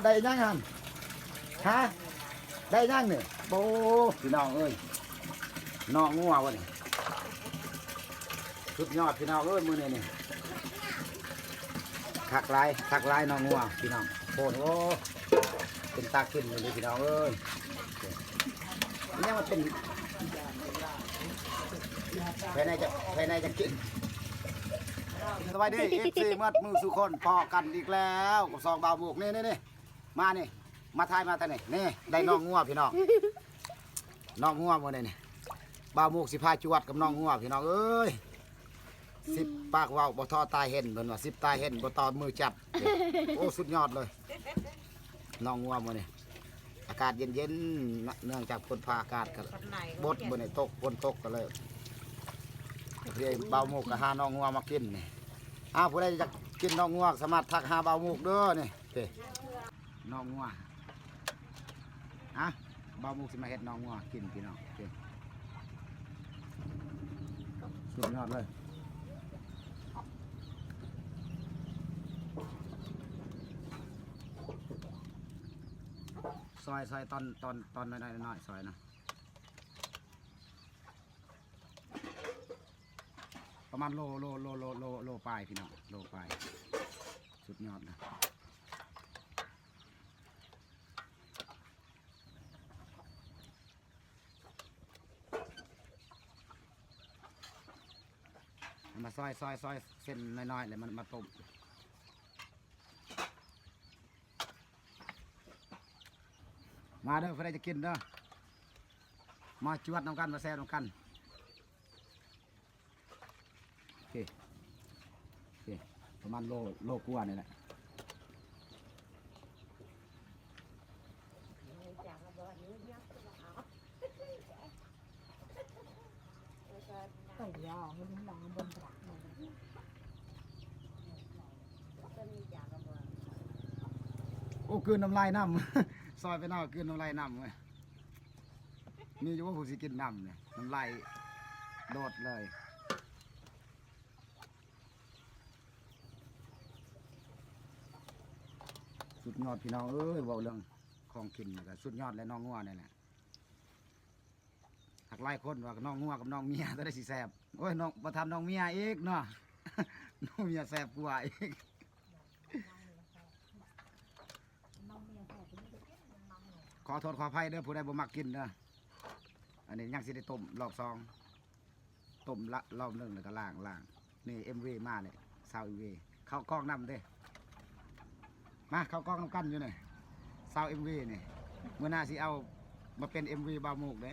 ได้ยังหันฮะได้ยังเนี่ยโอ้พี่น้องเอ้ยน้องงัววะนี่สุดยอดพี่น้องเอ้ยมือนี่ถักลายน้องงัวพี่น้องโคตรโอ้เป็นตาขึ้นเลยพี่น้องเอ้ยนี่มันเป็นภายในจะกินสบายดีFCเมื่อมือสุคนพอกันอีกแล้วกับซองบาวบุกนี่มานี่มาทายมาแต่นี่ได้น้องงัวพี่น้องน้องงัวมือนี่บาวบุกสิพาจวดกับน้องงัวพี่น้องเอ้ย10 ปากว่าวบ่ทอตายเห็นเหมือนว่า10 ตายเห็นบ่ตอมือจับโอ้สุดยอดเลยน้องงัวมือนี่อากาศเย็นๆเนื่องจากฝนพาอากาศกันบดบนตกฝนตกกันเลยเรียบาวมุกกับหาน้องงัวมากินนี่ผู้ใดจะกินน้องงัวสามารถทักหาบาวมุกเด้อนี่น้องงัวบาวมุกสิมาเฮ็ดน้องงัวกินพี่น้องสุดยอดเลยซอยตอนน้อยซอยนะประมาณโลปลายพี่น้องโลปลายสุดยอดนะมาซอยเส้นน้อยๆเลยมันมาต้มมาเด้อใครจะกินเด้อมาจวดน้ำกันมาแซ่น้ำกันโอเคประมาณโลกว่านี่แหละโอ้คืนน้ำลายน้ำซอยไปนอกคืนน้ำลายน้ำเลยมีอยู่ว่าผู้สิกินน้ำเนี่ยน้ำลายโดดเลยสุดยอดพี่น้องเอ้ยบอกเรื่องของกินก็สุดยอดและน้องงัวนี่แหละหักไล่คนว่าน้องงัวกับน้องเมียจะได้สีแสบโอ้ยน้องประทานน้องเมียอีกเนาะน้องเมียแสบกว่าอีกขอโทษขออภัยเด้อผู้ใดบ่มักกินเด้ออันนี้ยังสิได้ต้มรอบ2ต้มละรอบ1แล้วก็ล้างนี่ MV มาเลยซาว MV เข้ากล้องนำเด้มาเข้ากล้องนำกันอยู่หน่อยซาว MV นี่เมื่อหน้าสิเอามาเป็น MV บาวมุกเด้